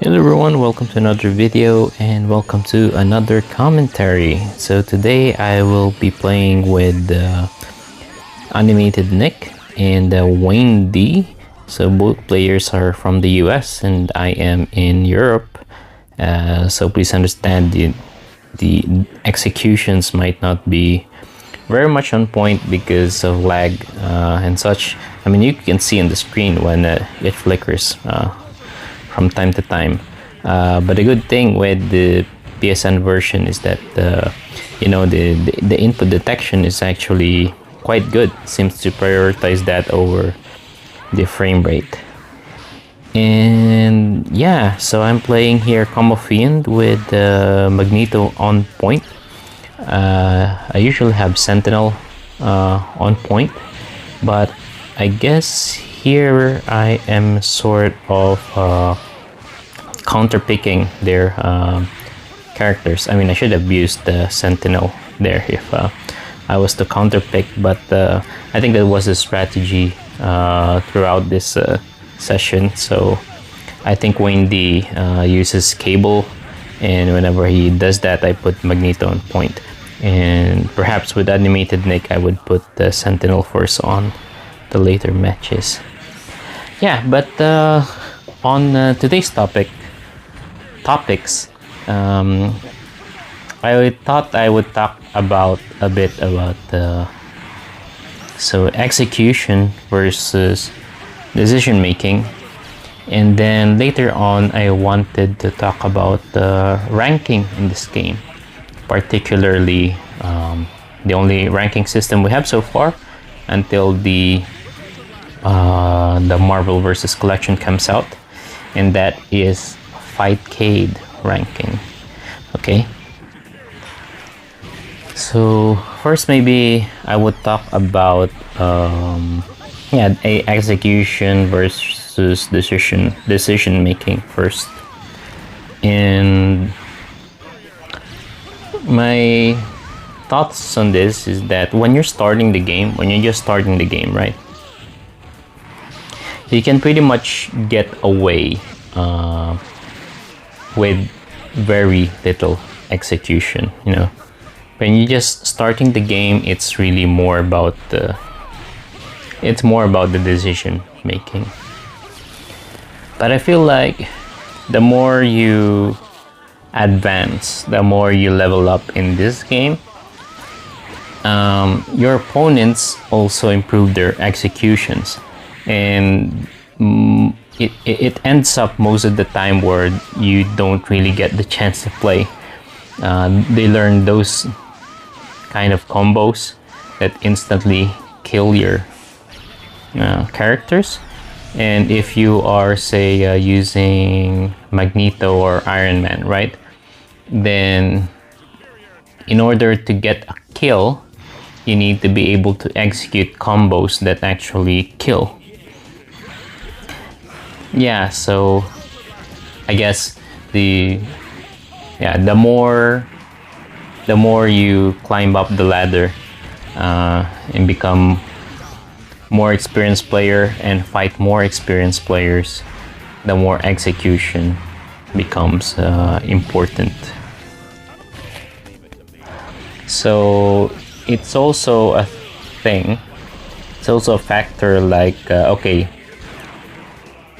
Hello everyone, welcome to another video and welcome to another commentary. So today I will be playing with AnimatedNick and Wayne D. So both players are from the US and I am in Europe. So please understand the executions might not be very much on point because of lag and such. I mean, you can see on the screen when it flickers from time to time, but the good thing with the PSN version is that the input detection is actually quite good. Seems to prioritize that over the frame rate. And yeah, so I'm playing here Combo Fiend with Magneto on point. I usually have Sentinel on point, but I guess here I am sort of counter-picking their characters. I mean, I should have used the Sentinel there if I was to counter-pick, but I think that was a strategy throughout this session. So I think Wayne D uses Cable, and whenever he does that, I put Magneto on point. And perhaps with AnimatedNick, I would put the Sentinel first on the later matches. Yeah, but on today's topics, I thought I would talk about a bit about so execution versus decision making, and then later on I wanted to talk about the ranking in this game, particularly the only ranking system we have so far until the Marvel vs. Collection comes out, and that is Fightcade ranking. Okay, so first maybe I would talk about execution versus decision making first. And my thoughts on this is that when you're just starting the game, right, you can pretty much get away with very little execution. You know, when you're just starting the game, it's really more about the decision making. But I feel like the more you advance, the more you level up in this game, your opponents also improve their executions, and it ends up most of the time where you don't really get the chance to play. They learn those kind of combos that instantly kill your characters. And if you are, say, using Magneto or Iron Man, right, then in order to get a kill, you need to be able to execute combos that actually kill. Yeah, so I guess the more you climb up the ladder and become more experienced player and fight more experienced players, the more execution becomes important. So it's also a thing. It's also a factor, like okay,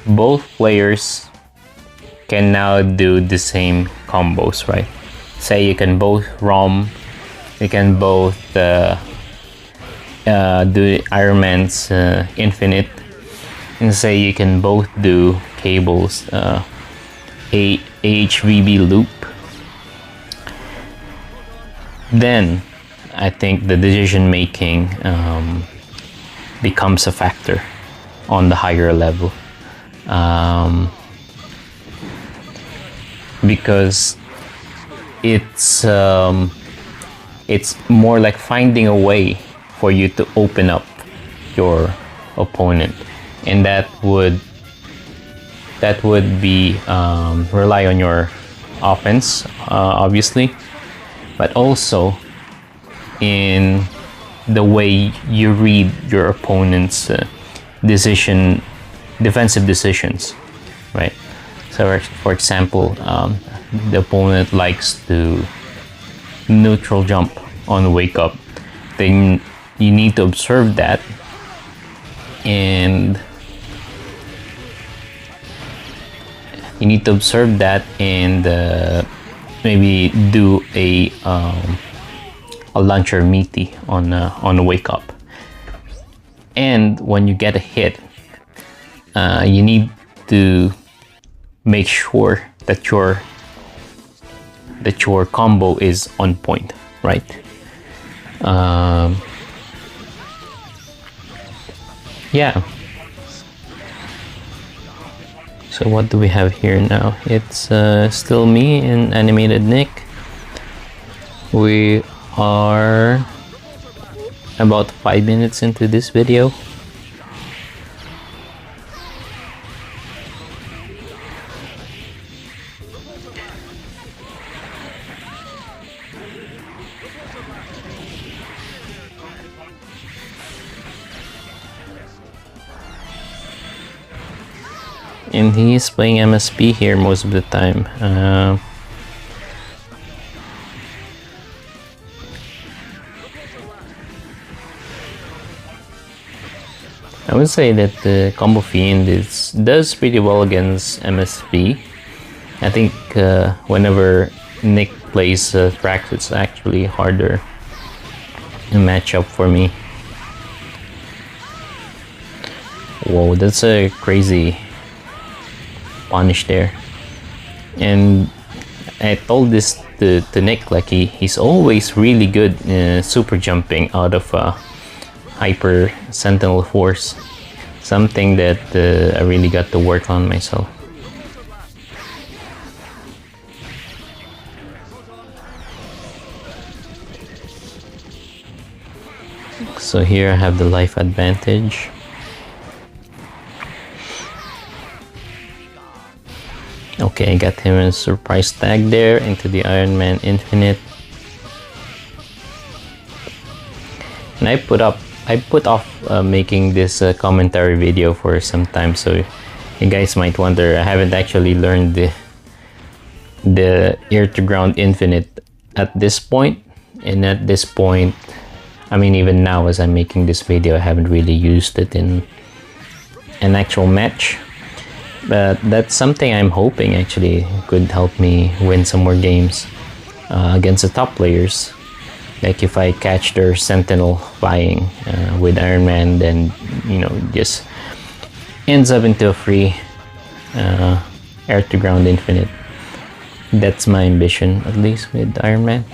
both players can now do the same combos, right? Say you can both ROM, you can both do Iron Man's Infinite, and say you can both do Cable's AHVB loop. Then I think the decision making becomes a factor on the higher level, because it's more like finding a way for you to open up your opponent, and that would be rely on your offense, obviously, but also in the way you read your opponent's defensive decisions, right? So for example, the opponent likes to neutral jump on wake up, then you need to observe that and maybe do a launcher meaty on a wake up. And when you get a hit, you need to make sure that your combo is on point, right? Yeah. So what do we have here now? It's still me and AnimatedNick. We are about 5 minutes into this video. And he's playing MSP here most of the time. I would say that the Combo Fiend does pretty well against MSP. I think whenever Nick plays Thrax, it's actually harder to match up for me. Whoa, that's a crazy punish there. And I told this to Nick, like he's always really good super jumping out of hyper sentinel force, something that I really got to work on myself. So here I have the life advantage. Okay, I got him a surprise tag there into the Iron Man Infinite. And I put off making this commentary video for some time, so you guys might wonder, I haven't actually learned the air to ground infinite at this point. And at this point, I mean, even now as I'm making this video, I haven't really used it in an actual match. But that's something I'm hoping actually could help me win some more games against the top players. Like if I catch their Sentinel flying with Iron Man, then just ends up into a free air to ground infinite. That's my ambition, at least with Iron Man.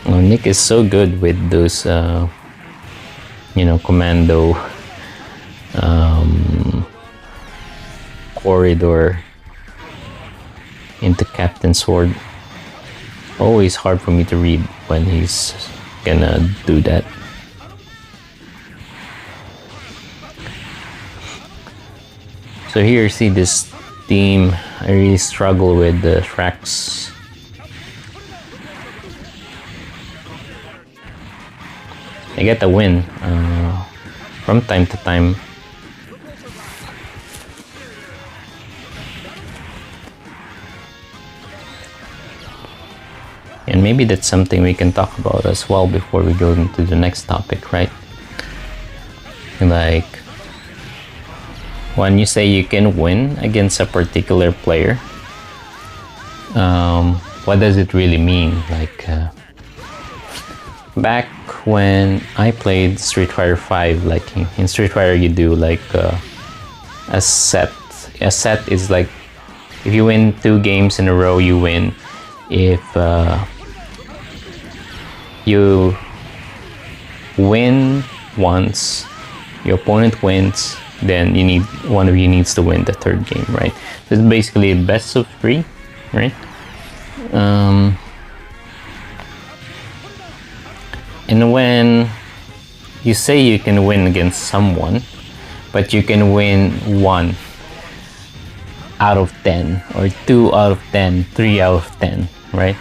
Oh, Nick is so good with those commando corridor into Captain Sword. Always hard for me to read when he's gonna do that. So here you see this theme. I really struggle with the Thrax. I get a win from time to time. And maybe that's something we can talk about as well before we go into the next topic, right? Like, when you say you can win against a particular player, what does it really mean? Like, back when I played Street Fighter 5, like in Street Fighter you do like a set. A set is like, if you win 2 games in a row, you win. If you win once, your opponent wins, then one of you needs to win the 3rd game, right? So it's basically a best of 3, right? And when you say you can win against someone, but you can win 1 out of 10, or 2 out of 10, 3 out of 10, right?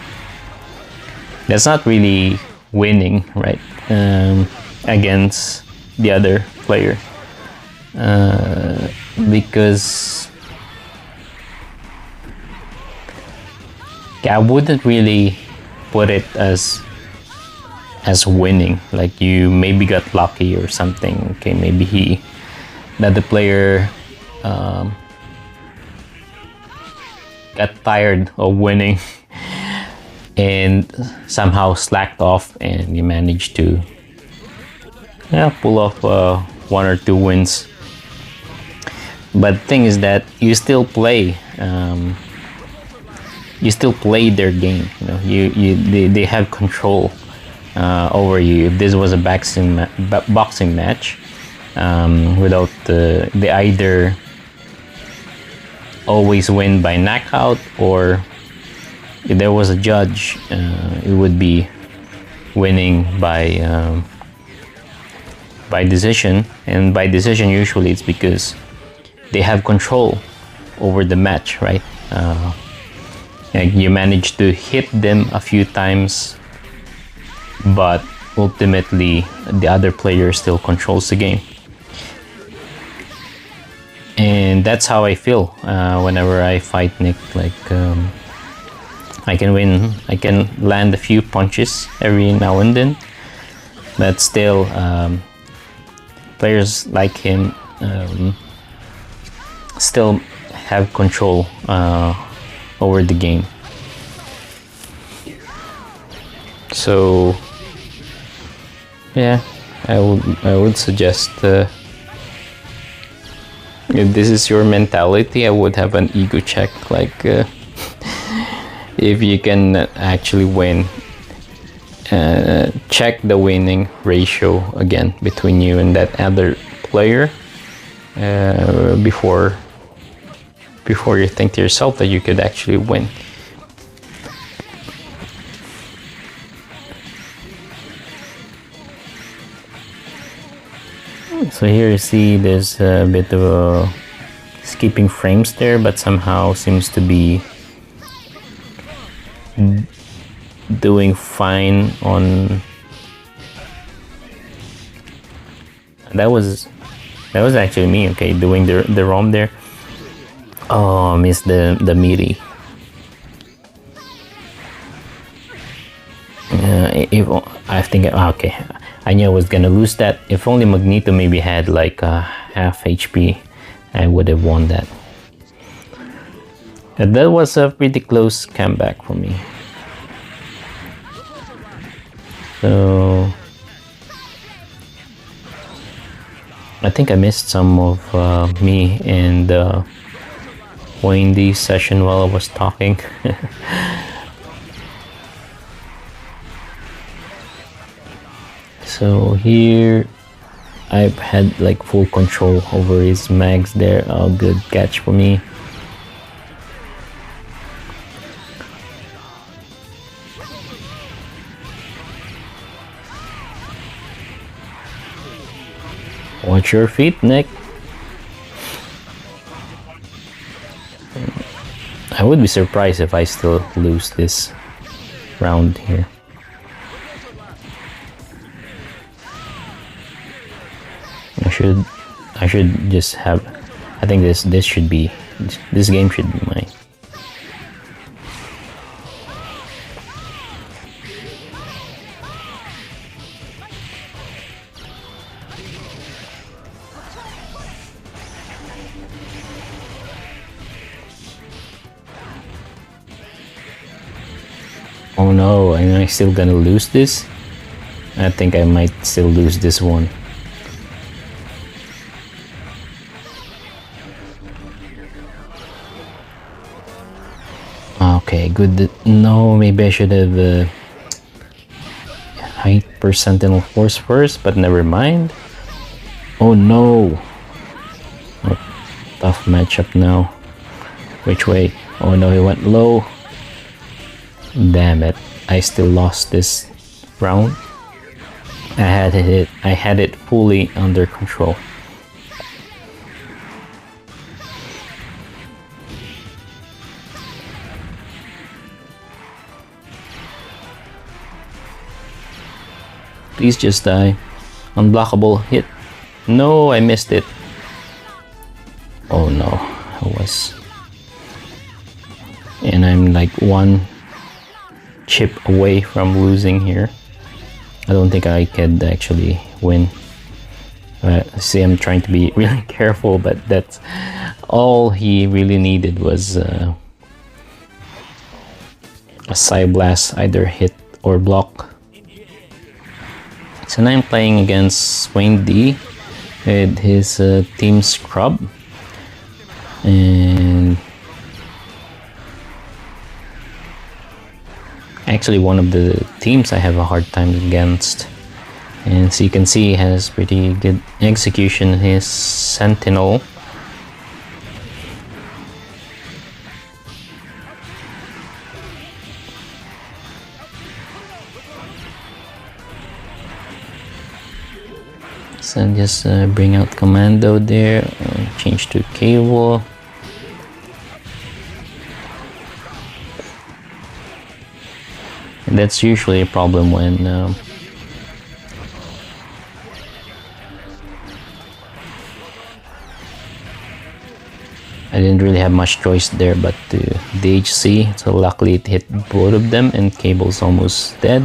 That's not really winning, right, against the other player, because I wouldn't really put it as winning. Like, you maybe got lucky or something. Okay, maybe the player got tired of winning and somehow slacked off, and you managed to pull off 1 or 2 wins. But the thing is that you still play. You still play their game. They have control over you. If this was a boxing match, without they either always win by knockout, or if there was a judge, it would be winning by decision. And by decision, usually it's because they have control over the match, right? You manage to hit them a few times, but ultimately the other player still controls the game. And that's how I feel whenever I fight Nick. Like, I can win, I can land a few punches every now and then, but still players like him still have control over the game. So yeah, I would suggest, if this is your mentality, I would have an ego check. Like, if you can actually win, check the winning ratio again between you and that other player before you think to yourself that you could actually win. So here you see there's a bit of a skipping frames there, but somehow seems to be doing fine on. That was actually me, okay, doing the ROM there. Oh, I missed the meaty. If I think, okay, I knew I was gonna lose that. If only Magneto maybe had like half HP, I would have won that. That was a pretty close comeback for me. So I think I missed some of me and Wendy's session while I was talking. So here I've had like full control over his mags there. Oh, good catch for me. Watch your feet, Nick. I would be surprised if I still lose this round here. I should just have. I think this should be. This game should be mine. Oh no, am I still gonna lose this? I think I might still lose this one. Okay, good. No, maybe I should have hyper sentinel force first, but never mind. Oh no. Oh, tough matchup now. Which way? Oh no, he went low. Damn it, I still lost this round. I had it fully under control. Please just die. Unblockable hit. No, I missed it. Oh no, I was. And I'm like one chip away from losing here. I don't think I could actually win. See, I'm trying to be really careful, but that's all he really needed was a Psyblast, either hit or block. So now I'm playing against Wayne D with his Team Scrub, and actually one of the teams I have a hard time against. And so you can see he has pretty good execution. His Sentinel. So just bring out Commando there, change to Cable. And that's usually a problem when I didn't really have much choice there but to DHC, so luckily it hit both of them and Cable's almost dead.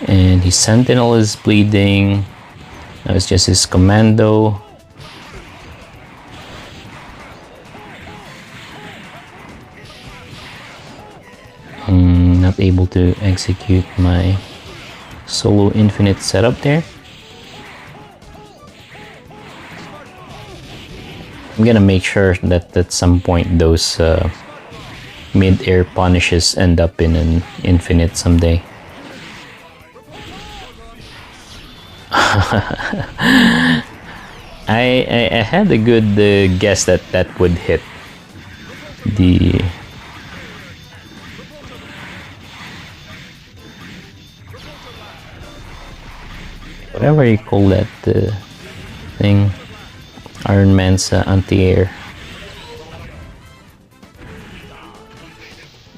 And his Sentinel is bleeding. Now it's just his Commando. Not able to execute my solo infinite setup there. I'm gonna make sure that at some point those mid-air punishes end up in an infinite someday. I had a good guess that that would hit the whatever you call that thing, Iron Man's anti-air.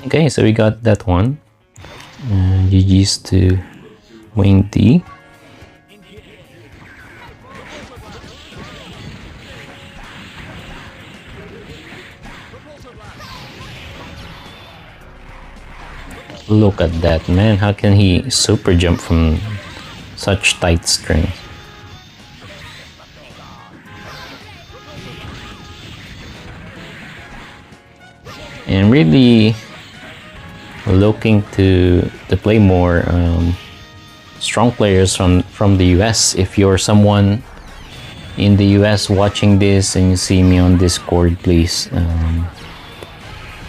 Okay, so we got that one. GG's to Wayne D. Look at that, man. How can he super jump from such tight strings? And really looking to play more strong players from the US. If you're someone in the US watching this and you see me on Discord, please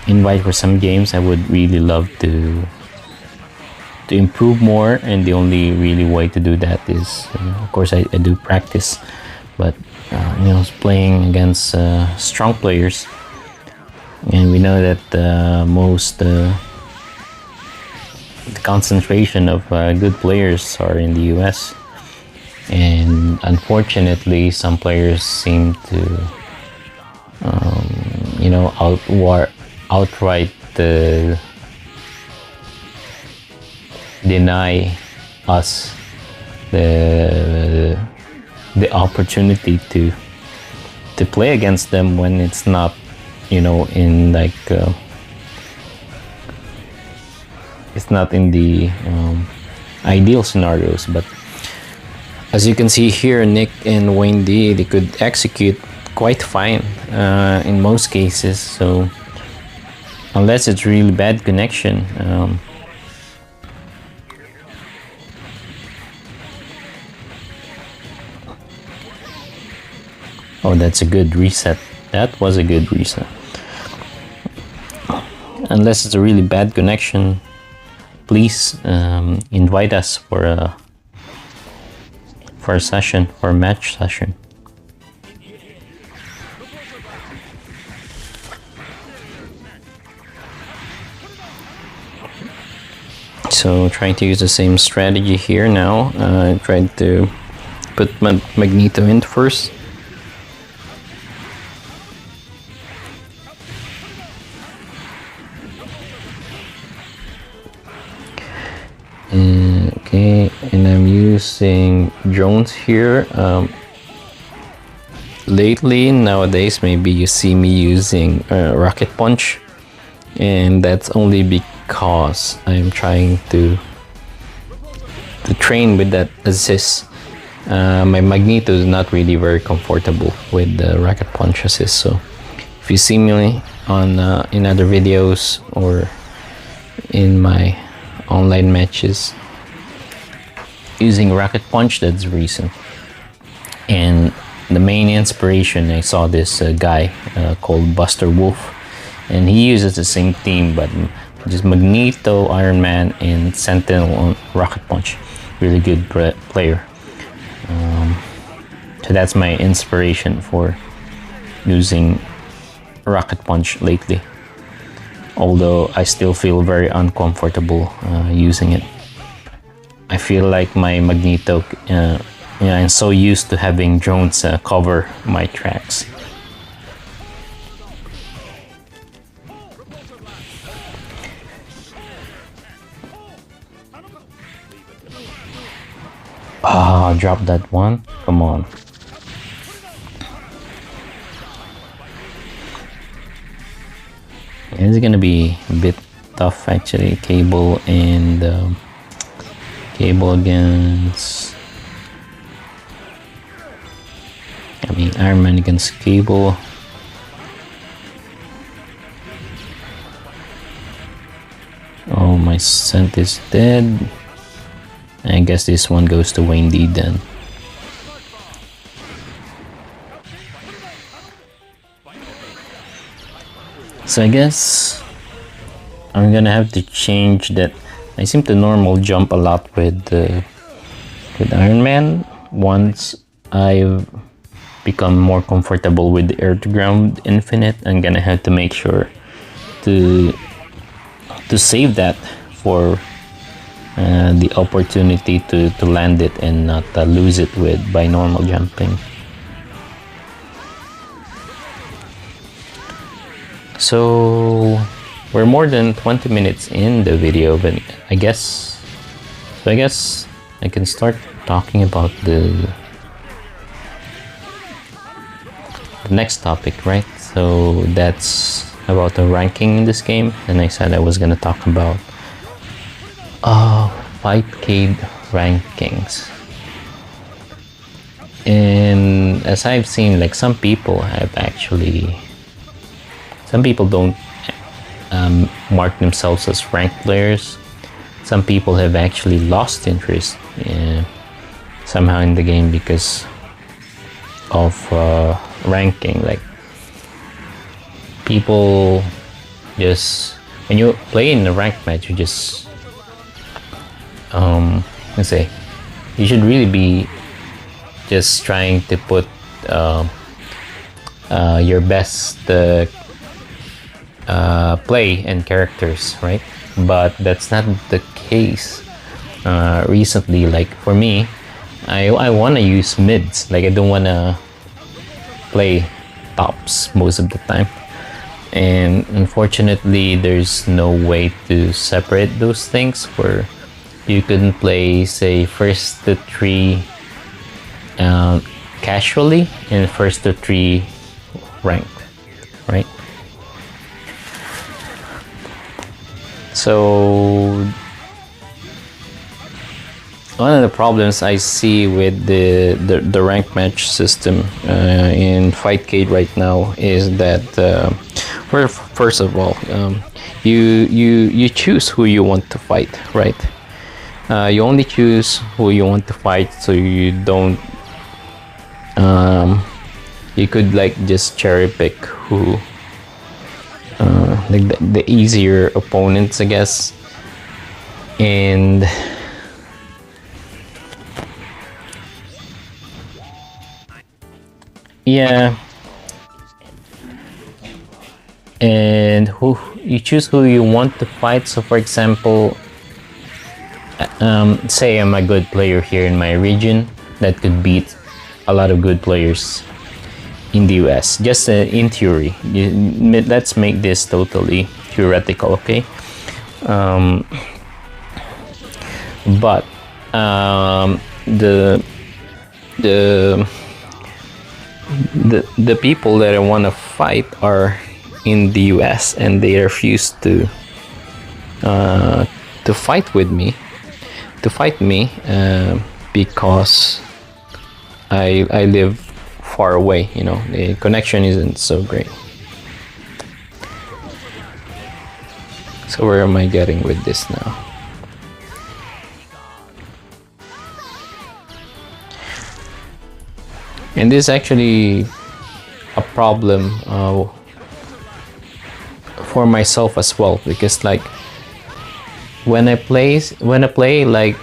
invite for some games. I would really love to improve more, and the only really way to do that is of course I do practice, but you know, playing against strong players. And we know that most the concentration of good players are in the US, and unfortunately some players seem to you know, outright deny us the opportunity to play against them when it's not, you know, in like it's not in the ideal scenarios. But as you can see here, Nick and Wayne D, they could execute quite fine in most cases, so unless it's really bad connection. Oh, that's a good reset. That was a good reset. Unless it's a really bad connection, please invite us for a session, for a match session. So trying to use the same strategy here now. Trying to put Magneto in first. Okay, and I'm using drones here. Lately, nowadays, maybe you see me using rocket punch, and that's only because I'm trying to train with that assist. My Magneto is not really very comfortable with the rocket punch assist, so if you see me on in other videos or in my online matches using rocket punch, that's the reason. And the main inspiration, I saw this guy called Buster Wolf, and he uses the same theme, but just Magneto, Iron Man, and Sentinel on rocket punch. Really good player. So that's my inspiration for using rocket punch lately, although I still feel very uncomfortable using it. I feel like my Magneto, I'm so used to having drones cover my tracks. Ah, drop that one. Come on. It's gonna be a bit tough actually. Cable and Cable against, I mean, Iron Man against Cable. Oh, my scent is dead. I guess this one goes to Wayne D then. So I guess I'm gonna have to change that. I seem to normal jump a lot with Iron Man. Once I've become more comfortable with the air to ground infinite, I'm gonna have to make sure to save that for the opportunity to land it and not lose it by normal jumping. So we're more than 20 minutes in the video, but I guess I can start talking about the next topic, right? So that's about the ranking in this game, and I said I was gonna talk about Fightcade rankings. And as I've seen, like some people don't mark themselves as ranked players. Some people have actually lost interest somehow in the game because of ranking. Like people just, when you play in a ranked match, you just let's say you should really be just trying to put your best play and characters, right? But that's not the case recently. Like for me, I want to use mids. Like I don't want to play tops most of the time, and unfortunately there's no way to separate those things where you can play, say, first to three casually and first to three ranked, right? So one of the problems I see with the rank match system in Fightcade right now is that first of all, you choose who you want to fight, right? You only choose who you want to fight, so you don't you could like just cherry pick who like the easier opponents, I guess. And yeah, and who you choose who you want to fight. So for example, say I'm a good player here in my region that could beat a lot of good players in the US, just in theory. Let's make this totally theoretical, okay? But the the the people that I want to fight are in the US, and they refuse to fight with me, because I live far away. You know, the connection isn't so great. So where am I getting with this now? And this is actually a problem for myself as well, because like when I play like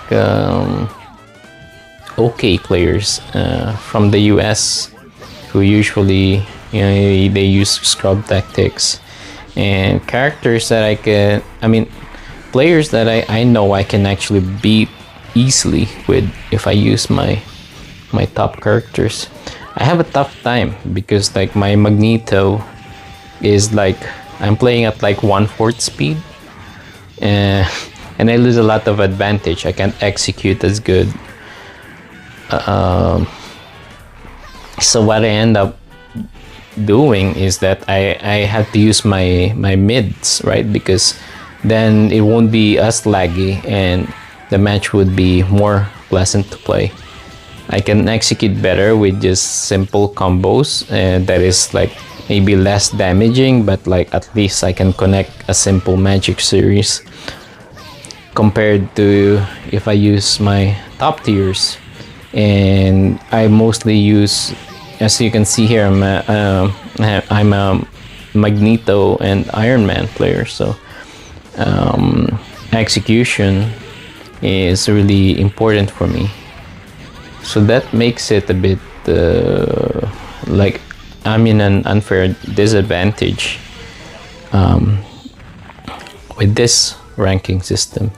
okay players from the US, who usually, you know, they use scrub tactics, and characters that players that I know I can actually beat easily with if I use my top characters. I have a tough time because like my Magneto is like, I'm playing at like 1/4 speed, and I lose a lot of advantage. I can't execute as good. So what I end up doing is that I have to use my mids, right? Because then it won't be as laggy and the match would be more pleasant to play. I can execute better with just simple combos, and that is like maybe less damaging, but like at least I can connect a simple magic series, compared to if I use my top tiers. And I mostly use, as you can see here, I'm a Magneto and Iron Man player, so execution is really important for me. So that makes it a bit like I'm in an unfair disadvantage with this ranking system.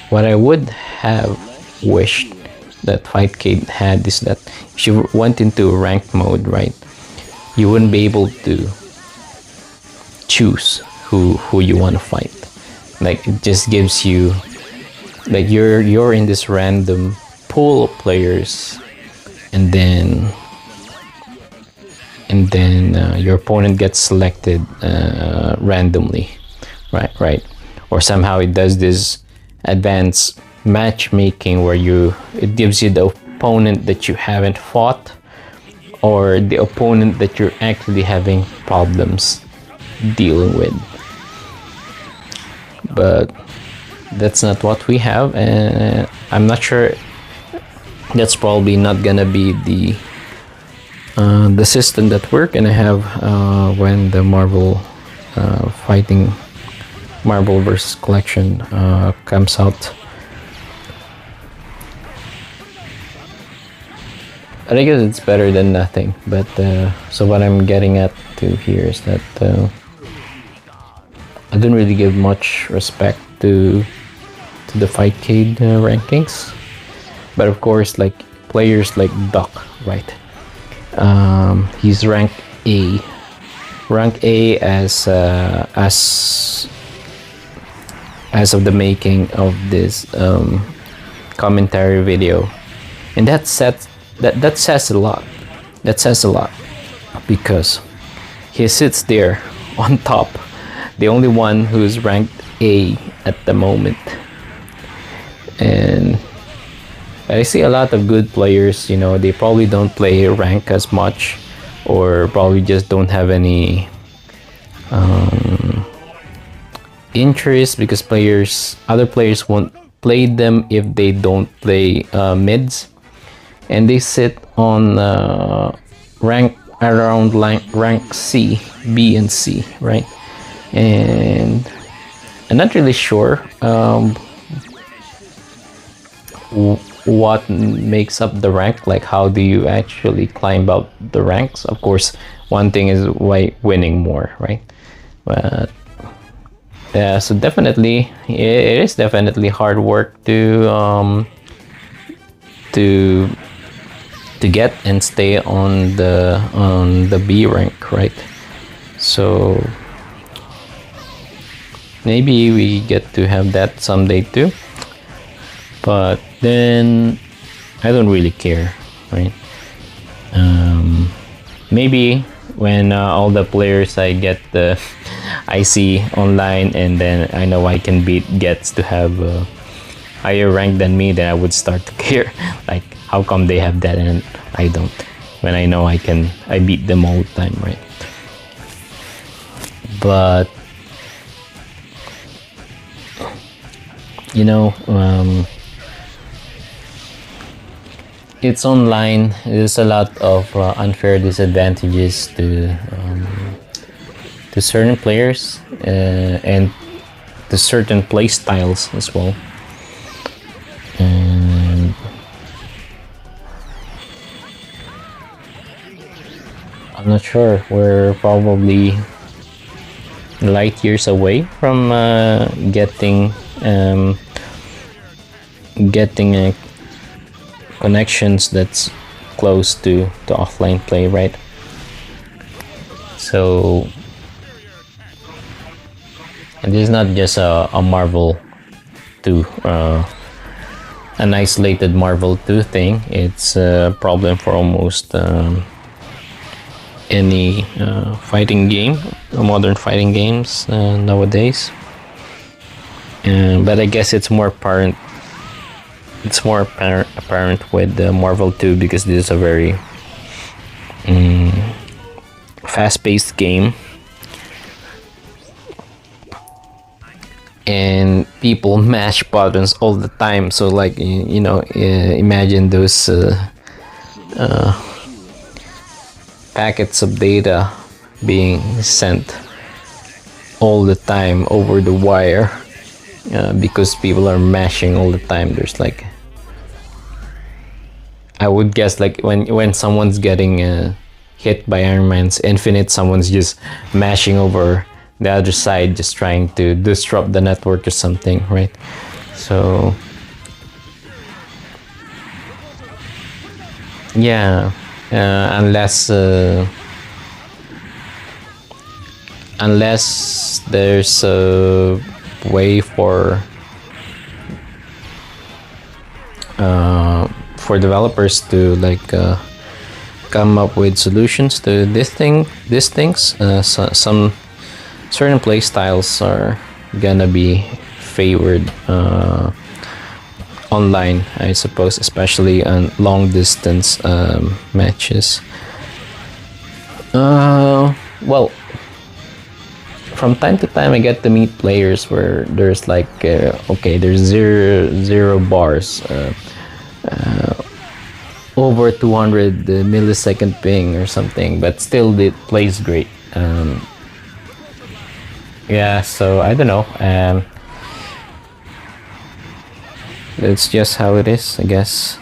What I would have wished that Fightcade had is that if you went into ranked mode, right, you wouldn't be able to choose who you want to fight. Like, it just gives you, like, you're in this random pool of players, and then your opponent gets selected randomly, right, or somehow it does this advanced matchmaking where it gives you the opponent that you haven't fought, or the opponent that you're actually having problems dealing with. But that's not what we have, and I'm not sure. That's probably not gonna be the system that we're gonna have when the Marvel vs. collection comes out. I guess it's better than nothing. But so what I'm getting at here is that I don't really give much respect to the Fightcade rankings. But of course, like players like Doc, right? He's rank A as of the making of this commentary video, and that says a lot. That says a lot, because he sits there on top, the only one who's ranked A at the moment. And I see a lot of good players, you know, they probably don't play rank as much, or probably just don't have any interest, because other players won't play them if they don't play mids, and they sit on rank around rank C, B, and C, right? And I'm not really sure what makes up the rank. Like, how do you actually climb up the ranks? Of course, one thing is winning more, right? But so definitely, it is definitely hard work to get and stay on the B rank, right? So maybe we get to have that someday too. But then I don't really care, right? Maybe when all the players I see online, and then I know I can beat gets to have higher rank than me, then I would start to care. Like, how come they have that and I don't? When I know I beat them all the time, right? But you know, it's online. There's a lot of unfair disadvantages to certain players and to certain play styles as well. And I'm not sure. We're probably light years away from getting connections that's close to offline play, right? So, and this is not just a Marvel 2, an isolated Marvel 2 thing. It's a problem for almost any fighting game, modern fighting games nowadays. But I guess it's more apparent. It's more apparent with Marvel 2 because this is a very fast-paced game, and people mash buttons all the time. So, like, you know, imagine those packets of data being sent all the time over the wire because people are mashing all the time. There's like, I would guess, like when someone's getting hit by Iron Man's Infinite, someone's just mashing over the other side, just trying to disrupt the network or something, right? So yeah, unless there's a way for developers to like come up with solutions to these things. Some certain play styles are gonna be favored online, I suppose, especially on long distance matches. Well, from time to time I get to meet players where there's like okay, there's zero bars, over 200 millisecond ping or something, but still it plays great. Yeah, so I don't know. It's just how it is, I guess.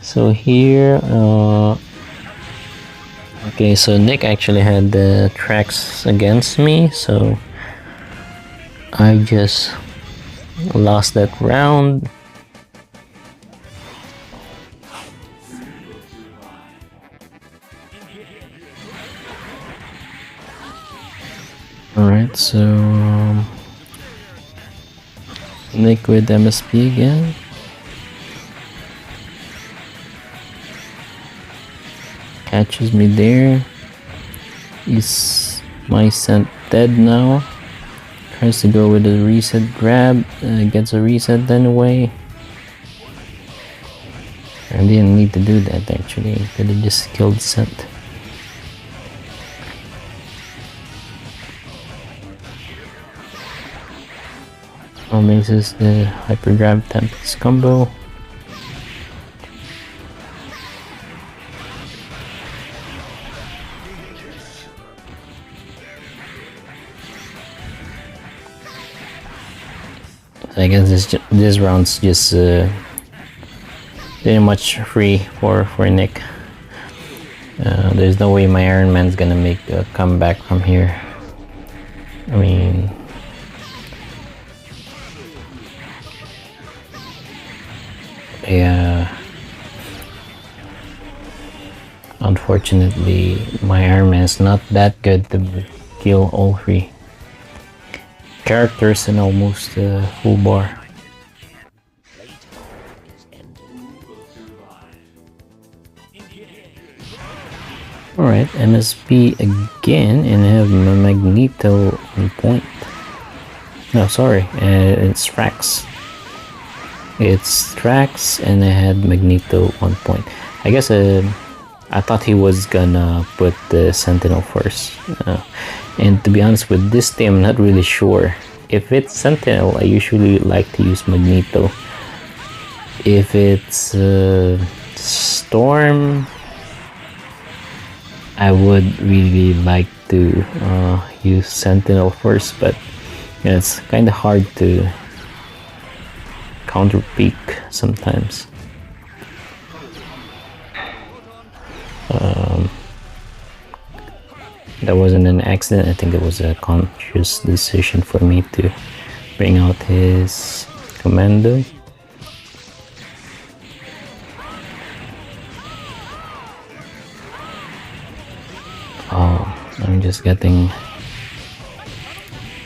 So here, okay, so Nick actually had the tracks against me, so I just lost that round. Alright, so Nick with MSP again. Catches me there. Is my scent dead now? Tries to go with a reset grab, gets a reset anyway. I didn't need to do that actually, could have just killed scent. Mixes the hyper grab Tempest combo. I guess this round's just pretty much free for Nick. There's no way my Iron Man's gonna make a comeback from here. I mean, yeah, Unfortunately, my army is not that good to kill all 3 characters in almost full bar. Alright, MSP again, and I have Magneto on point. No, sorry, it's Strax. It's Strax, and I had Magneto on point. I guess I thought he was gonna put the Sentinel first. And to be honest with this team, I'm not really sure. If it's Sentinel, I usually like to use Magneto. If it's Storm, I would really like to use Sentinel first, but yeah, it's kind of hard to counter peek sometimes. That wasn't an accident. I think it was a conscious decision for me to bring out his commando. Oh, I'm just getting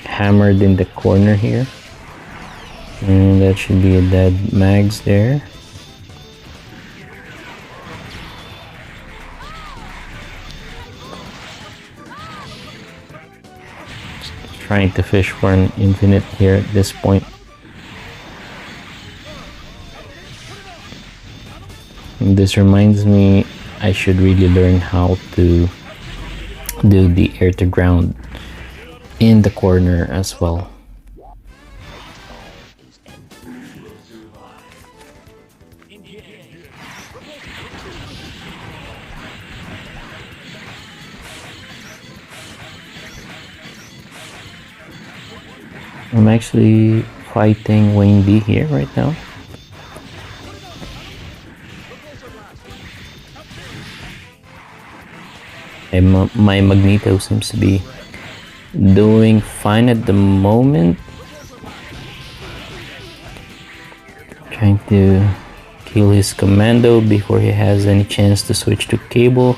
hammered in the corner here. And that should be a dead Mags there. Just trying to fish for an infinite here at this point. And this reminds me I should really learn how to do the air to ground in the corner as well. I'm actually fighting Wayne B here right now. And my Magneto seems to be doing fine at the moment. Trying to kill his commando before he has any chance to switch to Cable.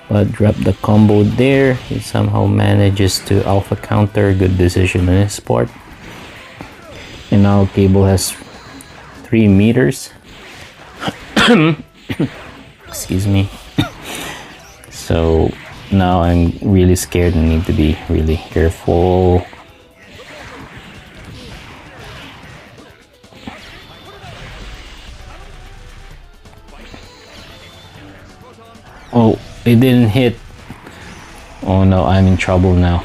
But drop the combo there. He somehow manages to alpha counter. Good decision on his part. And now Cable has 3 meters. Excuse me. So now I'm really scared and need to be really careful. Oh, it didn't hit. Oh no, I'm in trouble now.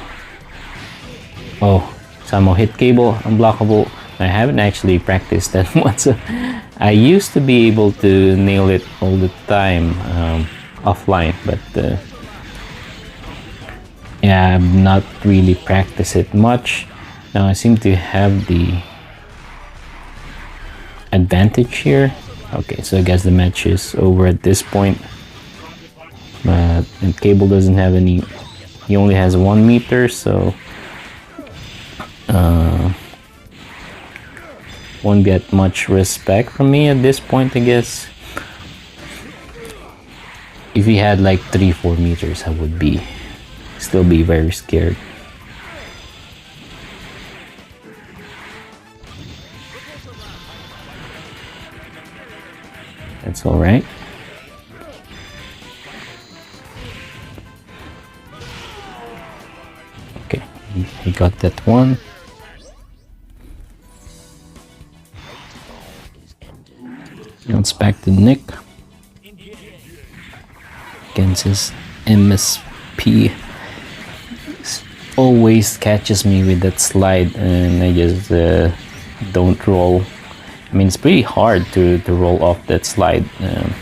Oh, somehow hit Cable, unblockable. I haven't actually practiced that one, so I used to be able to nail it all the time offline, but yeah, I've not really practiced it much. Now I seem to have the advantage here. Okay, so I guess the match is over at this point. And Cable doesn't have any, he only has 1 meter, so won't get much respect from me at this point, I guess. If he had like 3-4 meters, I would still be very scared. That's all right. Okay, he got that one. Now it's back to Nick against his MSP. Always catches me with that slide, and I just don't roll. I mean, it's pretty hard to roll off that slide. I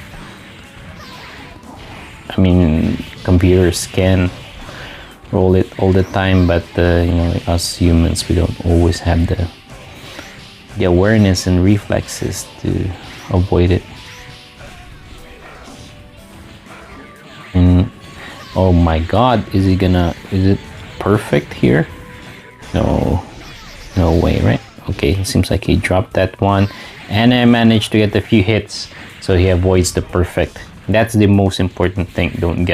mean, computers can roll it all the time, but you know, like us humans, we don't always have the awareness and reflexes to avoid it. And oh my god, is it perfect here? No way, right? Okay, it seems like he dropped that one, and I managed to get a few hits, so he avoids the perfect That's the most important thing. Don't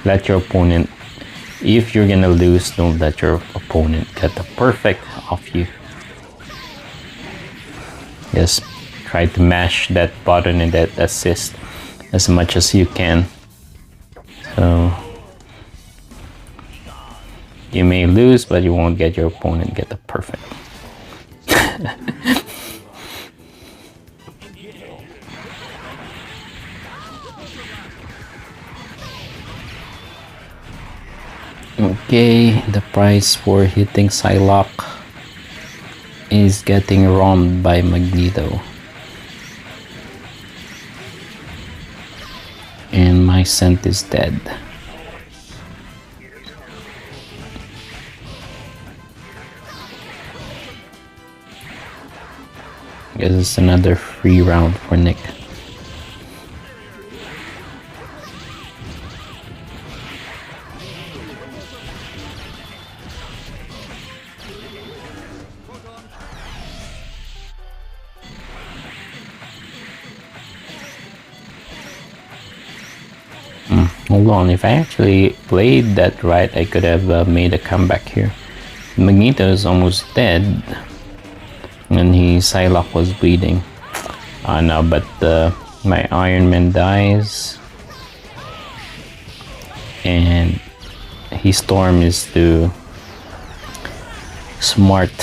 let your opponent, if you're gonna lose, don't let your opponent get the perfect off you. Just try to mash that button and that assist as much as you can. So you may lose, but you won't get your opponent get the perfect. Okay, the price for hitting Psylocke is getting romped by Magneto. And my scent is dead. Guess it's another free round for Nick. Hold on, if I actually played that right, I could have made a comeback here. Magneto is almost dead, and Psylocke was bleeding. No, but my Iron Man dies, and his Storm is too smart,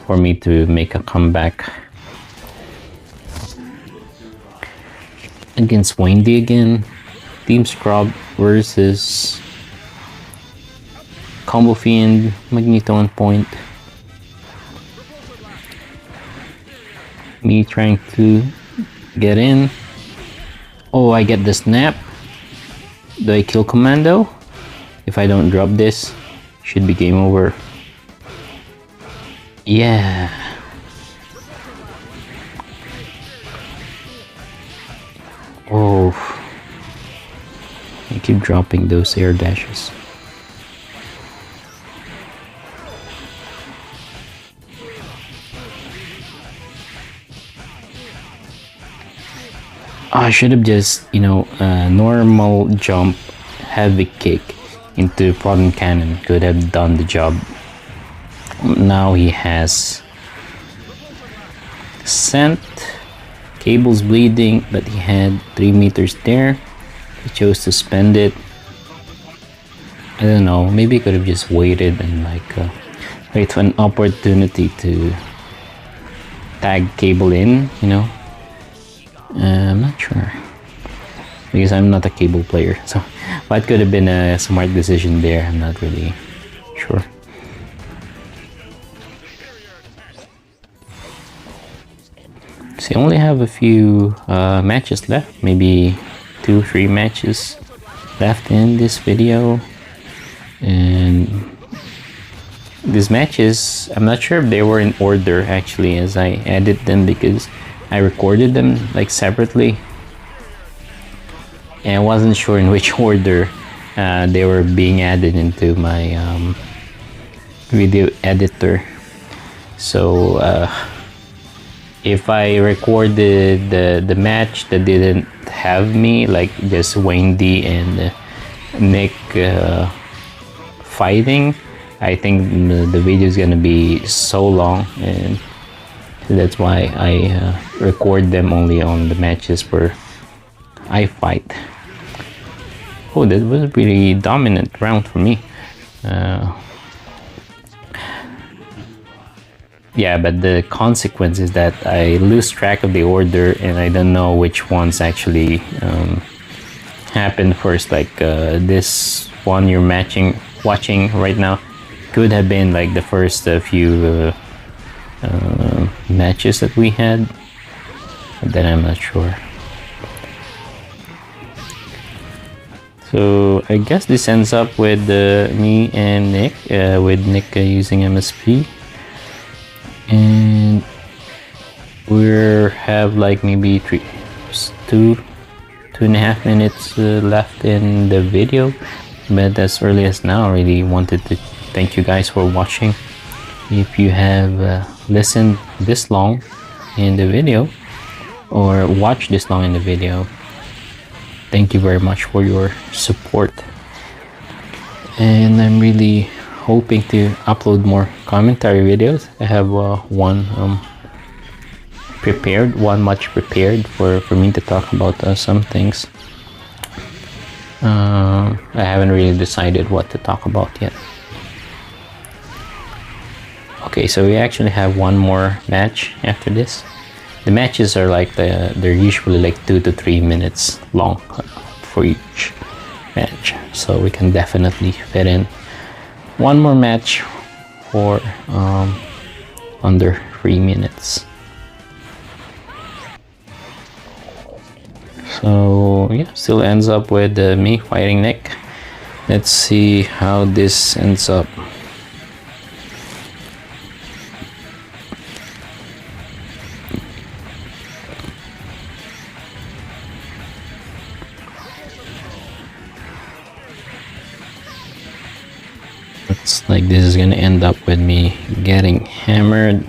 for me to make a comeback. Against Wendy again. Team Scrub versus Combo Fiend, Magneto on point. Me trying to get in. Oh, I get the snap. Do I kill Commando? If I don't drop this, should be game over. Yeah. Oh, I keep dropping those air dashes. I should have just, normal jump, heavy kick into Proton Cannon could have done the job. Now he has scent. Cable's bleeding, but he had 3 meters there. He chose to spend it. I don't know, maybe he could have just waited and wait for an opportunity to tag Cable in, I'm not sure, because I'm not a Cable player, so what could have been a smart decision there, I'm not really sure. So I only have a few matches left, maybe 2-3 matches left in this video, and these matches, I'm not sure if they were in order actually as I edit them, because I recorded them separately and I wasn't sure in which order they were being added into my video editor. So if I recorded the match that didn't have me, just Wendy and Nick fighting, I think the video is gonna be so long, and that's why I record them only on the matches where I fight. Oh, that was a pretty dominant round for me. Yeah, but the consequence is that I lose track of the order and I don't know which ones actually happened first. This one you're watching right now could have been the first few matches that we had, but then I'm not sure. So I guess this ends up with me and Nick, with Nick using MSP. And we have maybe 2.5 minutes left in the video, but as early as now I really wanted to thank you guys for watching. If you have listened this long, in the video or watch this long in the video, thank you very much for your support. And I'm really hoping to upload more commentary videos. I have one much prepared for me to talk about some things. I haven't really decided what to talk about yet. Okay, so we actually have one more match after this. The matches are like they're usually like 2 to 3 minutes long for each match, so we can definitely fit in one more match for under 3 minutes. So yeah, still ends up with me fighting Nick. Let's see how this ends up. Looks like this is gonna end up with me getting hammered.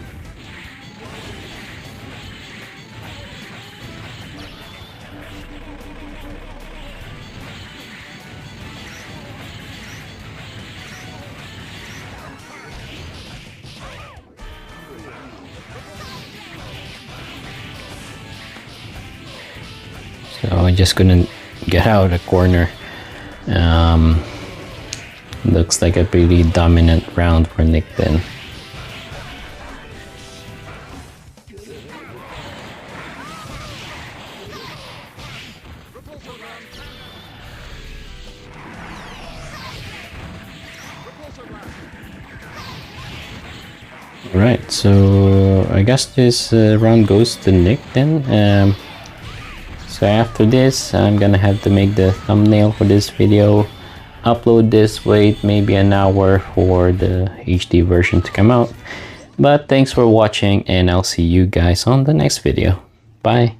So I just couldn't get out of the corner. Looks like a pretty dominant round for Nick then. Alright, so I guess this round goes to Nick then. So after this, I'm gonna have to make the thumbnail for this video, upload this, wait maybe an hour for the HD version to come out. But thanks for watching, and I'll see you guys on the next video. Bye.